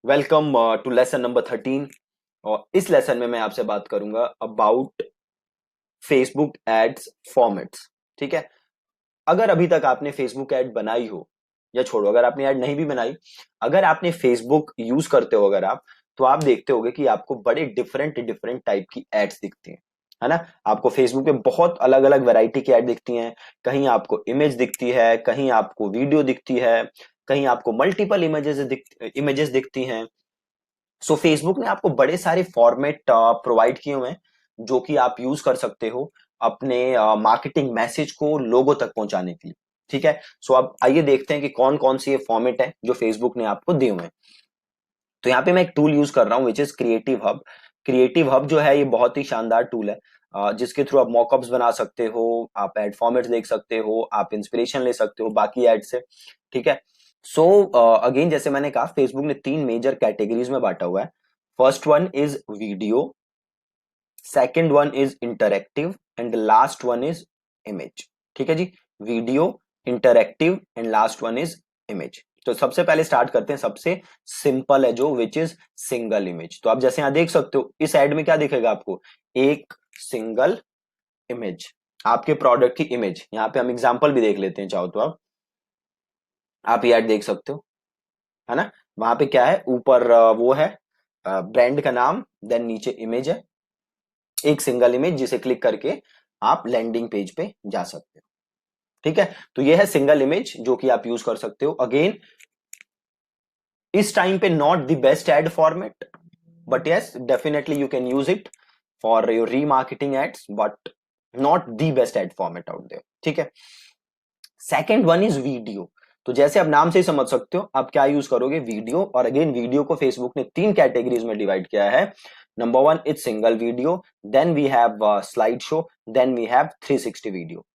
Welcome to lesson number 13। और इस lesson में मैं आपसे बात करूंगा अबाउट फेसबुक एड्स फॉर्मेट्स। ठीक है। अगर अभी तक आपने फेसबुक ऐड बनाई हो या छोड़ो, अगर आपने ऐड नहीं भी बनाई, अगर आपने फेसबुक यूज करते हो अगर आप, तो आप देखते होगे कि आपको बड़े डिफरेंट डिफरेंट टाइप की एड्स दिखती हैं, है ना। आपको फेसबुक पे बहुत अलग अलग वैरायटी की एड दिखती हैं। कहीं आपको इमेज दिखती है, कहीं आपको वीडियो दिखती है, कहीं आपको मल्टीपल इमेजेस दिखती हैं। सो फेसबुक ने आपको बड़े सारे फॉर्मेट प्रोवाइड किए हुए हैं जो कि आप यूज कर सकते हो अपने मार्केटिंग मैसेज को लोगों तक पहुंचाने के लिए। ठीक है। सो अब आइए देखते हैं कि कौन कौन सी ये फॉर्मेट है जो फेसबुक ने आपको दिए हुए हैं। तो यहाँ पे मैं एक टूल यूज कर रहा हूँ which is creative hub. Creative hub जो है ये बहुत ही शानदार टूल है, जिसके थ्रू आप मॉकअप्स बना सकते हो, आप एड फॉर्मेट्स देख सकते हो, आप इंस्पिरेशन ले सकते हो बाकी एड से। ठीक है। सो अगेन जैसे मैंने कहा, फेसबुक ने तीन मेजर कैटेगरीज में बांटा हुआ है। First one is video, second one is interactive and last one is image. ठीक है जी। Video, interactive and last one is image. तो सबसे पहले स्टार्ट करते हैं सबसे सिंपल है जो विच इज सिंगल इमेज। तो आप जैसे यहां देख सकते हो इस एड में क्या दिखेगा आपको, एक सिंगल इमेज, आपके प्रोडक्ट की इमेज। यहाँ पे हम एग्जांपल भी देख लेते हैं चाहो तो। आप ये एड देख सकते हो, है ना। वहां पे क्या है, ऊपर वो है ब्रांड का नाम, देन नीचे इमेज है, एक सिंगल इमेज जिसे क्लिक करके आप लैंडिंग पेज पे जा सकते हो। ठीक है। तो ये है सिंगल इमेज जो कि आप यूज कर सकते हो। अगेन इस टाइम पे not the best ad format, but yes definitely you can use it for your remarketing ads, but not the best ad format out there. ठीक है। Second one is video. तो जैसे आप नाम से ही समझ सकते हो आप क्या यूज करोगे, वीडियो। और अगेन वीडियो को फेसबुक ने तीन कैटेगरीज में डिवाइड किया है। Number one is single video, then we have slide show, then we have 360 video.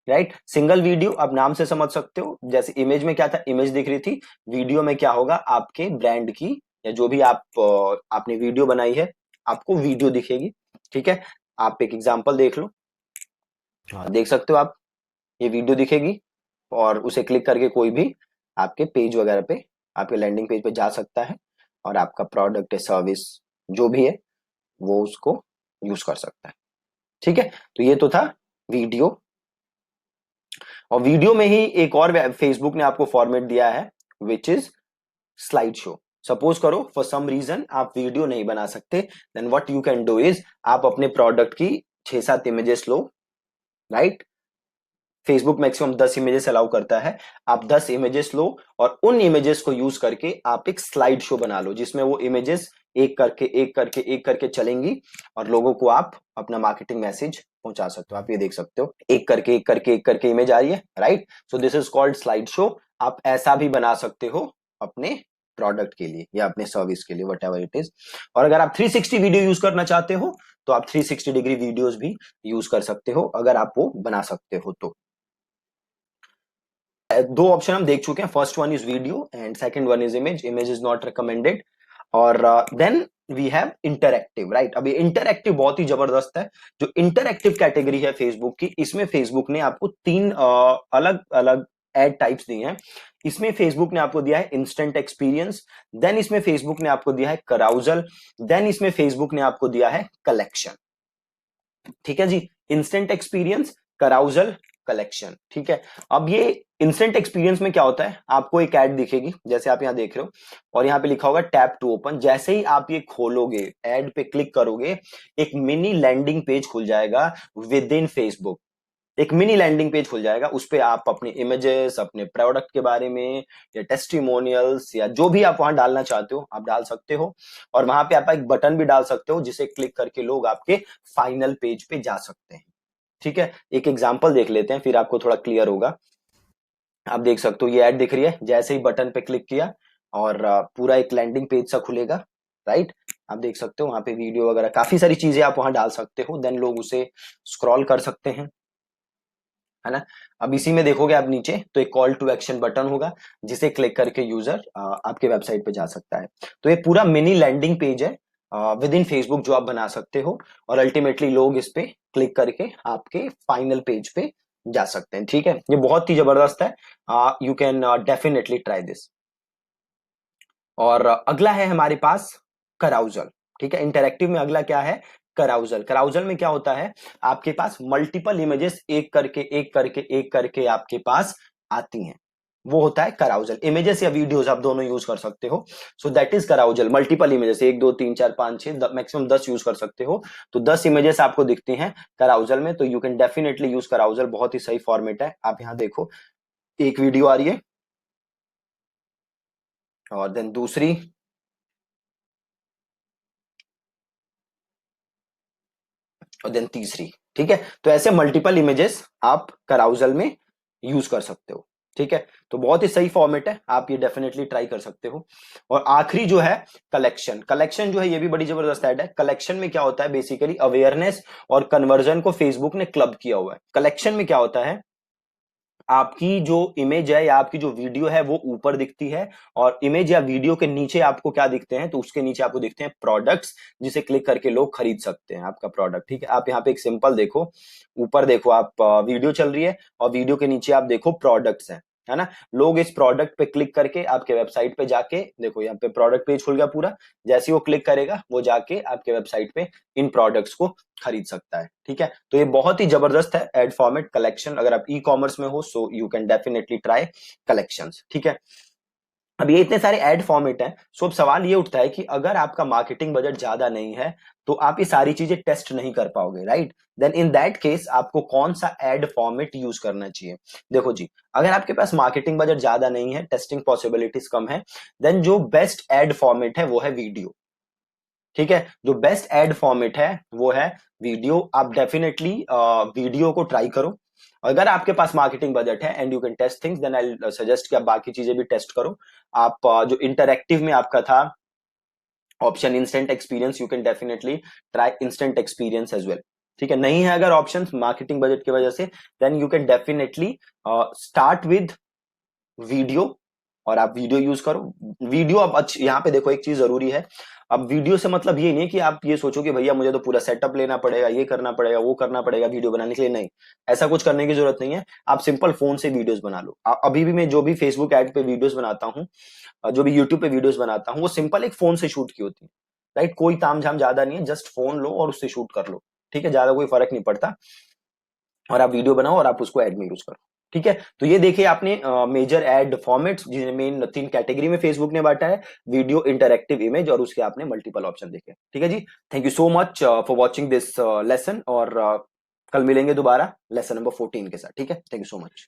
Right. Single video आप नाम से समझ सकते हो, जैसे इमेज में क्या था, इमेज दिख रही थी। वीडियो में क्या होगा, आपके ब्रांड की या जो भी आपने वीडियो बनाई है, आपको वीडियो दिखेगी। ठीक है। आप एक एग्जांपल देख लो। हाँ, देख सकते हो आप, ये वीडियो दिखेगी और उसे क्लिक करके कोई भी आपके पेज वगैरह पे, आपके लैंडिंग पेज पे जा सकता है और आपका प्रोडक्ट या सर्विस जो भी है वो उसको यूज कर सकता है। ठीक है। तो ये तो था वीडियो। और वीडियो में ही एक और फेसबुक ने आपको फॉर्मेट दिया है which is slide show. Suppose करो फॉर सम रीजन आप वीडियो नहीं बना सकते, then what you can do is आप अपने प्रोडक्ट की 6-7 इमेजेस लो। Right. Facebook maximum 10 images allow करता है। आप 10 इमेजेस लो और उन इमेजेस को यूज करके आप एक स्लाइड शो बना लो जिसमें वो इमेजेस एक करके चलेंगी और लोगों को आप अपना मार्केटिंग मैसेज पहुंचा सकते हो। आप ये देख सकते हो एक करके इमेज आ रही है। Right. So this is called slide show. आप ऐसा भी बना सकते हो अपने प्रोडक्ट के लिए या अपने सर्विस के लिए, वट एवर इट इज। और अगर आप 360 वीडियो यूज करना चाहते हो तो आप 360 डिग्री वीडियोस भी यूज कर सकते हो अगर आप वो बना सकते हो तो। दो ऑप्शन हम देख चुके हैं, first one is video and second one is image. Image is not recommended. और then we have interactive. Right. अब ये इंटरएक्टिव बहुत ही जबरदस्त है। जो इंटरएक्टिव कैटेगरी है फेसबुक की, इसमें फेसबुक ने आपको तीन अलग अलग एड टाइप्स दिए हैं। इसमें फेसबुक ने आपको दिया है इंस्टेंट एक्सपीरियंस, देन इसमें फेसबुक ने आपको दिया है कराउजल, देन इसमें फेसबुक ने आपको दिया है कलेक्शन। ठीक है जी। Instant experience, carousel, collection. ठीक है। अब ये इंस्टेंट एक्सपीरियंस में क्या होता है, आपको एक ऐड दिखेगी जैसे आप यहां देख रहे हो और यहां पे लिखा होगा टैप टू ओपन। जैसे ही आप ये खोलोगे, ऐड पे क्लिक करोगे, एक मिनी लैंडिंग पेज खुल जाएगा विद इन फेसबुक। एक मिनी लैंडिंग पेज खुल जाएगा, उस पे आप अपने इमेजेस, अपने प्रोडक्ट के बारे में या टेस्टिमोनियल्स या जो भी आप वहां डालना चाहते हो आप डाल सकते हो। और वहां पे आप एक बटन भी डाल सकते हो जिसे क्लिक करके लोग आपके फाइनल पेज पे जा सकते हैं। ठीक है। एक एग्जांपल देख लेते हैं फिर आपको थोड़ा क्लियर होगा। आप देख सकते हो ये ऐड दिख रही है, जैसे ही बटन पे क्लिक किया और पूरा एक लैंडिंग पेज सा खुलेगा। राइट। आप देख सकते हो वहां पे वीडियो वगैरह काफी सारी चीजें आप वहां डाल सकते हो, देन लोग उसे स्क्रॉल कर सकते हैं, है ना। अब इसी में देखोगे आप नीचे तो एक कॉल टू एक्शन बटन होगा जिसे क्लिक करके यूजर आपके वेबसाइट पे जा सकता है। तो ये पूरा मिनी लैंडिंग पेज है विद इन फेसबुक जो आप बना सकते हो और अल्टीमेटली लोग इस पे क्लिक करके आपके फाइनल पेज पे जा सकते हैं। ठीक है। ये बहुत ही जबरदस्त है। You can definitely try this. और अगला है हमारे पास कराउजल। ठीक है, इंटरेक्टिव में अगला क्या है, कराउजल। कराउजल में क्या होता है, आपके पास मल्टीपल इमेजेस एक करके एक करके एक करके आपके पास आती हैं, वो होता है कराउजल। इमेजेस या वीडियोस आप दोनों यूज कर सकते हो। So that is कराउजल। Multiple images, 1 2 3 4 5 6 maximum 10 use कर सकते हो। तो 10 इमेजेस आपको दिखती हैं कराउजल में, तो यू कैन डेफिनेटली यूज कराउजल। बहुत ही सही फॉर्मेट है। आप यहां देखो, एक वीडियो आ रही है और देन दूसरी, और देन तीसरी। ठीक है, तो ऐसे मल्टीपल इमेजेस आप कराउजल में यूज कर सकते हो। ठीक है, तो बहुत ही सही फॉर्मेट है, आप ये डेफिनेटली ट्राई कर सकते हो। और आखिरी जो है कलेक्शन। कलेक्शन जो है ये भी बड़ी जबरदस्त ऐड है। कलेक्शन में क्या होता है, बेसिकली अवेयरनेस और कन्वर्जन को फेसबुक ने क्लब किया हुआ है। कलेक्शन में क्या होता है, आपकी जो इमेज है या आपकी जो वीडियो है वो ऊपर दिखती है, और इमेज या वीडियो के नीचे आपको क्या दिखते हैं, तो उसके नीचे आपको दिखते हैं प्रोडक्ट्स, जिसे क्लिक करके लोग खरीद सकते हैं आपका प्रोडक्ट। ठीक है, आप यहाँ पे एक सिंपल देखो, ऊपर देखो आप, वीडियो चल रही है और वीडियो के नीचे आप देखो प्रोडक्ट्स हैं, है ना। लोग इस प्रोडक्ट पे क्लिक करके आपके वेबसाइट पे जाके, देखो यहाँ पे प्रोडक्ट पेज खुल गया पूरा, जैसे वो क्लिक करेगा वो जाके आपके वेबसाइट पे इन प्रोडक्ट्स को खरीद सकता है। ठीक है, तो ये बहुत ही जबरदस्त है एड फॉर्मेट कलेक्शन। अगर आप ई कॉमर्स में हो so you can definitely try collections. ठीक है, अब ये इतने सारे एड फॉर्मेट हैं, सो अब सवाल ये उठता है कि अगर आपका मार्केटिंग बजट ज्यादा नहीं है तो आप ये सारी चीजें टेस्ट नहीं कर पाओगे, right. Then in that case आपको कौन सा एड फॉर्मेट यूज करना चाहिए। देखो जी, अगर आपके पास मार्केटिंग बजट ज्यादा नहीं है, टेस्टिंग पॉसिबिलिटीज कम है, देन जो बेस्ट एड फॉर्मेट है वो है वीडियो। ठीक है, जो बेस्ट एड फॉर्मेट है वो है वीडियो। आप डेफिनेटली वीडियो को ट्राई करो। अगर आपके पास मार्केटिंग बजट है and you can test things, then I suggest कि आप बाकी चीजें भी टेस्ट करो। आप जो इंटरएक्टिव में आपका था option instant experience, you can definitely try instant experience as well. ठीक है, नहीं है अगर ऑप्शन मार्केटिंग बजट की वजह से, then you can definitely start with video, और आप वीडियो यूज करो। वीडियो अब अच्छी, यहाँ पे देखो एक चीज जरूरी है। अब वीडियो से मतलब ये नहीं है कि आप ये सोचो कि भैया मुझे तो पूरा सेटअप लेना पड़ेगा, ये करना पड़ेगा, वो करना पड़ेगा वीडियो बनाने के लिए। नहीं, ऐसा कुछ करने की जरूरत नहीं है। आप सिंपल फोन से वीडियोस बना लो। अभी भी मैं जो भी फेसबुक एड पे वीडियोस बनाता हूँ, जो भी यूट्यूब पे वीडियोस बनाता हूँ, वो सिंपल एक फोन से शूट की होती है, राइट। कोई ताम झाम ज्यादा नहीं है, जस्ट फोन लो और उससे शूट कर लो। ठीक है, ज्यादा कोई फर्क नहीं पड़ता। और आप वीडियो बनाओ और आप उसको एड में यूज करो। ठीक है, तो ये देखिए आपने मेजर एड फॉर्मेट्स, जिन्हें मेन 3 कैटेगरी में फेसबुक ने बांटा है, वीडियो, इंटरएक्टिव, इमेज, और उसके आपने मल्टीपल ऑप्शन देखे। ठीक है जी, thank you so much for watching this lesson. और कल मिलेंगे दोबारा लेसन नंबर 14 के साथ। ठीक है, थैंक यू सो मच।